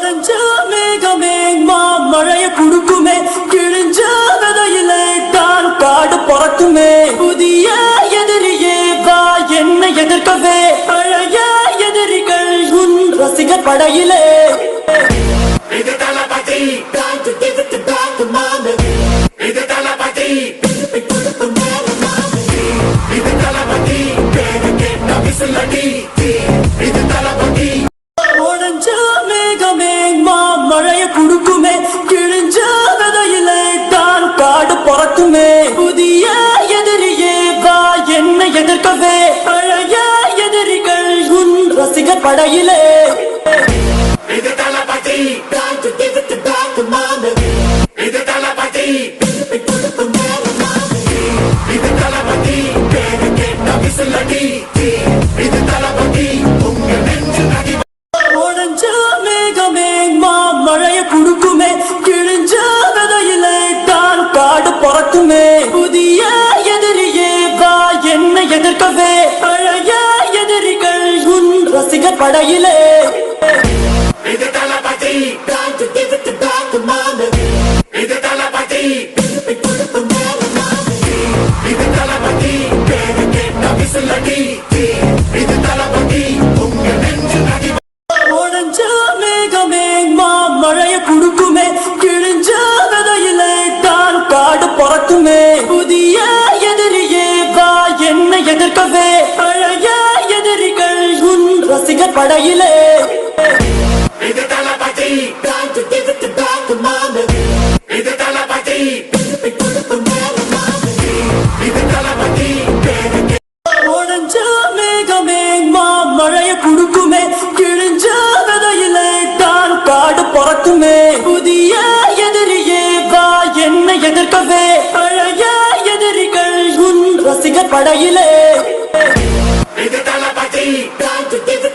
உடஞ்ச மேகமே மாமழைய குடுக்குமே, கிழிஞ்ச விதையிலே தான் காடு பொறக்குமே. புதிய எதிரியே வா என்னை எதிர்க்கவே, பழைய எதிரிகள் உன் ரசிகர் படையிலே. இது தளபதி, time to give it back to mama. இது தளபதி, திருப்பி கொடுக்கும் நேரம் மாமா. இது தளபதி, பேரு கேட்ட விசிலடி. இது தளபதி. உடஞ்ச மேகமே மாமழைய குடுக்குமே, கிழிஞ்ச விதையிலே தான் காடு பொறக்குமே. புதிய எதிரியே வா என்னை எதிர்க்கவே, பழைய எதிரிகள் உன் ரசிகர் படையிலே. இது தளபதி, time to give it back to mama. இது தளபதி, திருப்பி கொடுக்கும் நேரம் மாமா. இது தளபதி, பேரு கேட்ட விசிலடி. இது தளபதி, உங்க நெஞ்சில் அடி. உடஞ்ச மேகமே மாமழைய குடுக்குமே, கிழிஞ்ச விதையிலே தான் காடு பொறக்குமே. புதிய எதிரியே வா என்னை எதிர்க்கவே, பழைய எதிரிகள் உன் ரசிகர் படையிலே. இது தளபதி, time to give it back to mama. இது தளபதி, திருப்பி கொடுக்கும் நேரம் மாமா. இது தளபதி, பேரு கேட்ட விசிலடி. இது தளபதி, உங்க நெஞ்சில் அடி. உடஞ்ச மேகமே மாமழைய குடுக்குமே, கிழிஞ்ச விதையிலே தான் காடு பொறக்குமே. புதிய எதிரியே வா என்னை எதிர்க்கவே, பழைய எதிரிகள் உன் ரசிகர் படையிலே. இது தளபதி, time to give it back to mama. இது தளபதி, திருப்பி கொடுக்கும் நேரம் மாமா. இது தளபதி, பேரு உடஞ்ச மேகமே மாமழைய குடுக்குமே, கிழிஞ்ச விதையிலே தான் காடு பொறக்குமே. புதிய எதிரியே வா என்னை எதிர்க்கவே, பழைய எதிரிகள் உன் ரசிகர் படையிலே. இது தளபதி, time to give it